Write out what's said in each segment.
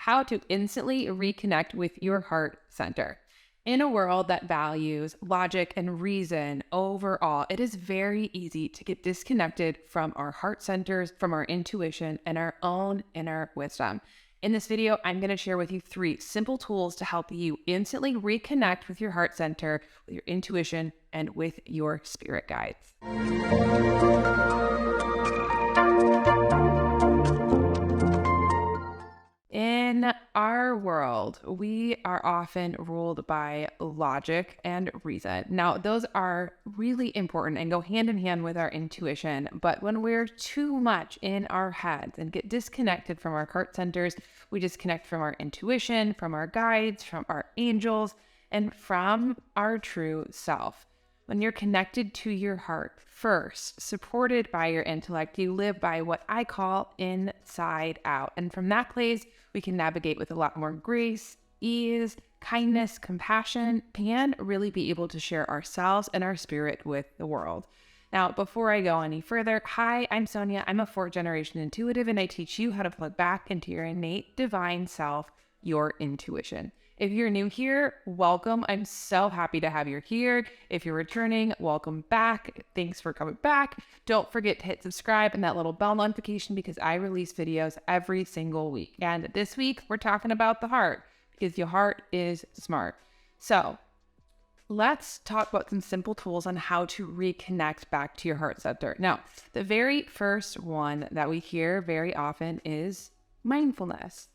how to instantly reconnect with your heart center. In a world that values logic and reason overall, it is very easy to get disconnected from our heart centers, from our intuition, and our own inner wisdom. In this video, I'm going to share with you 3 simple tools to help you instantly reconnect with your heart center, with your intuition, and with your spirit guides. In our world, we are often ruled by logic and reason. Now, those are really important and go hand in hand with our intuition. But when we're too much in our heads and get disconnected from our heart centers, we disconnect from our intuition, from our guides, from our angels, and from our true self. When you're connected to your heart first, supported by your intellect, you live by what I call inside out. And from that place, we can navigate with a lot more grace, ease, kindness, compassion, and really be able to share ourselves and our spirit with the world. Now, before I go any further, hi, I'm Sonia. I'm a 4th-generation intuitive, and I teach you how to plug back into your innate divine self, your intuition. If you're new here, welcome. I'm so happy to have you here. If you're returning, welcome back. Thanks for coming back. Don't forget to hit subscribe and that little bell notification because I release videos every single week. And this week, we're talking about the heart because your heart is smart. So let's talk about some simple tools on how to reconnect back to your heart center. Now, the very first one that we hear very often is mindfulness.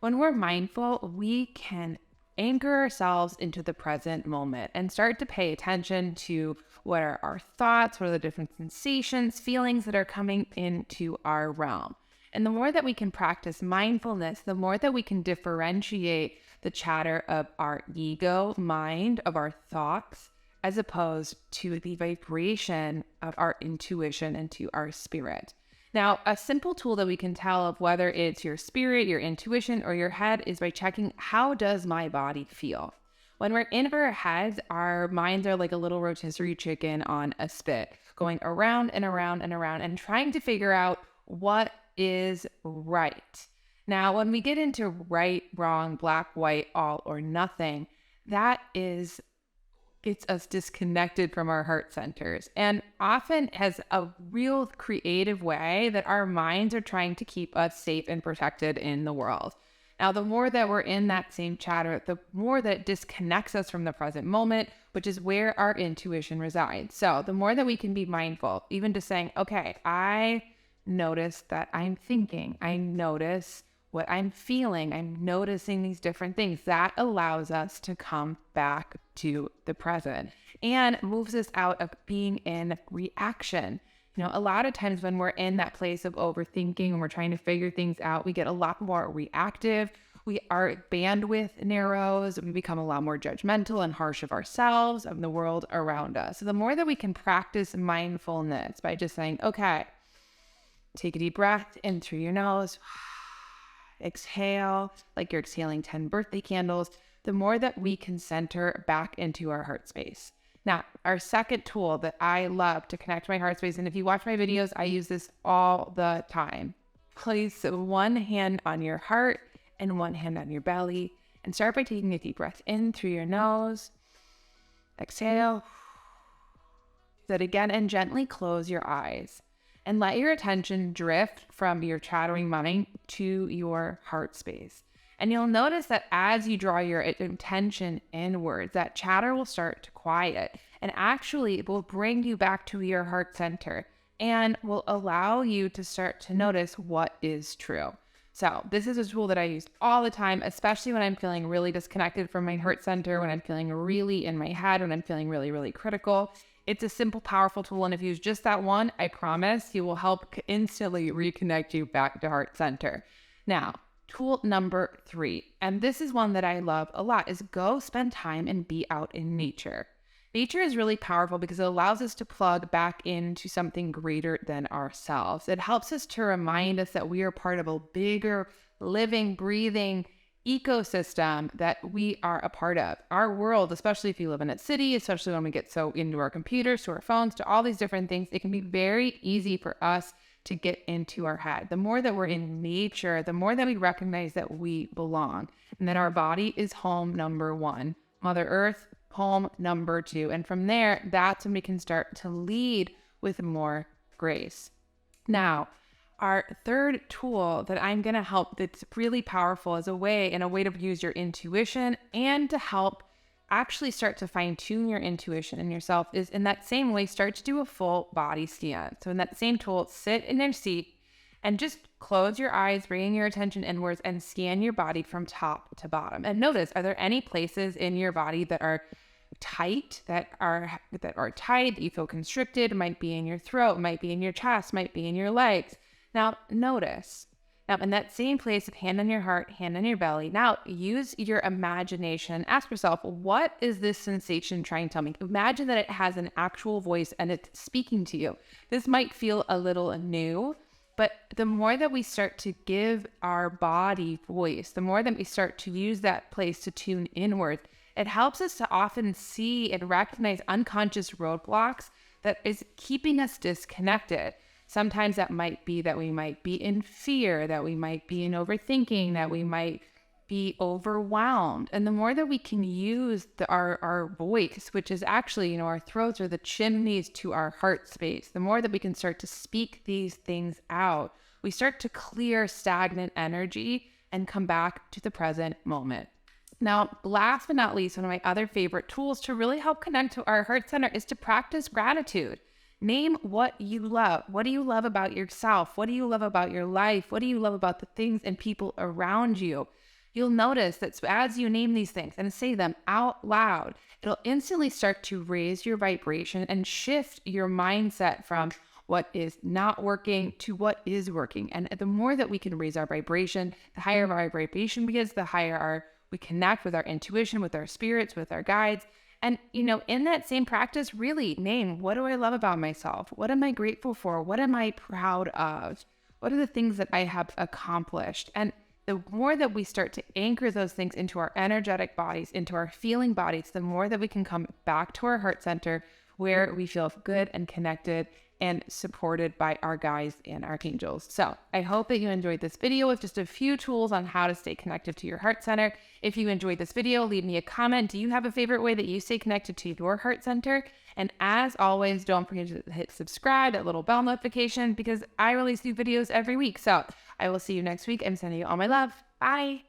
When we're mindful, we can anchor ourselves into the present moment and start to pay attention to what are our thoughts, what are the different sensations, feelings that are coming into our realm. And the more that we can practice mindfulness, the more that we can differentiate the chatter of our ego mind, of our thoughts, as opposed to the vibration of our intuition and to our spirit. Now, a simple tool that we can tell of whether it's your spirit, your intuition, or your head is by checking, how does my body feel? When we're in our heads, our minds are like a little rotisserie chicken on a spit, going around and around and around and trying to figure out what is right. Now, when we get into right, wrong, black, white, all or nothing, gets us disconnected from our heart centers and often has a real creative way that our minds are trying to keep us safe and protected in the world. Now, the more that we're in that same chatter, the more that it disconnects us from the present moment, which is where our intuition resides. So the more that we can be mindful, even just saying, okay, I notice that I'm thinking, I notice what I'm feeling, I'm noticing these different things, that allows us to come back to the present and moves us out of being in reaction. You know, a lot of times when we're in that place of overthinking and we're trying to figure things out, we get a lot more reactive. Our bandwidth narrows. We become a lot more judgmental and harsh of ourselves, of the world around us. So the more that we can practice mindfulness by just saying, okay, take a deep breath in through your nose, exhale like you're exhaling 10 birthday candles, the more that we can center back into our heart space. Now, our second tool that I love to connect my heart space, and if you watch my videos, I use this all the time. Place one hand on your heart and one hand on your belly, and start by taking a deep breath in through your nose. Exhale. Do that again, and gently close your eyes. And let your attention drift from your chattering mind to your heart space. And you'll notice that as you draw your attention inwards, that chatter will start to quiet. And actually, it will bring you back to your heart center and will allow you to start to notice what is true. So this is a tool that I use all the time, especially when I'm feeling really disconnected from my heart center, when I'm feeling really in my head, when I'm feeling really, really critical. It's a simple, powerful tool, and if you use just that one, I promise you will help instantly reconnect you back to heart center. Now, tool number 3, and this is one that I love a lot, is go spend time and be out in nature. Nature is really powerful because it allows us to plug back into something greater than ourselves. It helps us to remind us that we are part of a bigger, living, breathing ecosystem that we are a part of. Our world, especially if you live in a city, especially when we get so into our computers, to our phones, to all these different things, it can be very easy for us to get into our head. The more that we're in nature, the more that we recognize that we belong and that our body is home number one, Mother Earth, home number two. And from there, that's when we can start to lead with more grace. Now, our third tool that I'm going to help that's really powerful as a way to use your intuition and to help actually start to fine tune your intuition in yourself is in that same way, start to do a full body scan. So in that same tool, sit in your seat and just close your eyes, bringing your attention inwards and scan your body from top to bottom. And notice, are there any places in your body that are tight, that are tight, that you feel constricted? It might be in your throat, might be in your chest, might be in your legs. Now notice. Now, in that same place of hand on your heart, hand on your belly, now use your imagination. Ask yourself, what is this sensation trying to tell me? Imagine that it has an actual voice and it's speaking to you. This might feel a little new, but the more that we start to give our body voice, the more that we start to use that place to tune inward, it helps us to often see and recognize unconscious roadblocks that is keeping us disconnected. Sometimes that might be that we might be in fear, that we might be in overthinking, that we might be overwhelmed. And the more that we can use our voice, which is actually, our throats are the chimneys to our heart space, the more that we can start to speak these things out, we start to clear stagnant energy and come back to the present moment. Now, last but not least, one of my other favorite tools to really help connect to our heart center is to practice gratitude. Name what you love. What do you love about yourself? What do you love about your life? What do you love about the things and people around you? You'll notice that as you name these things and say them out loud, it'll instantly start to raise your vibration and shift your mindset from what is not working to what is working. And the more that we can raise our vibration, the higher our vibration gets, the higher we connect with our intuition, with our spirits, with our guides. And, in that same practice, really name, what do I love about myself? What am I grateful for? What am I proud of? What are the things that I have accomplished? And the more that we start to anchor those things into our energetic bodies, into our feeling bodies, the more that we can come back to our heart center where we feel good and connected and supported by our guides and archangels. So I hope that you enjoyed this video with just a few tools on how to stay connected to your heart center. If you enjoyed this video, leave me a comment. Do you have a favorite way that you stay connected to your heart center? And as always, don't forget to hit subscribe, that little bell notification, because I release new videos every week. So I will see you next week. I'm sending you all my love. Bye.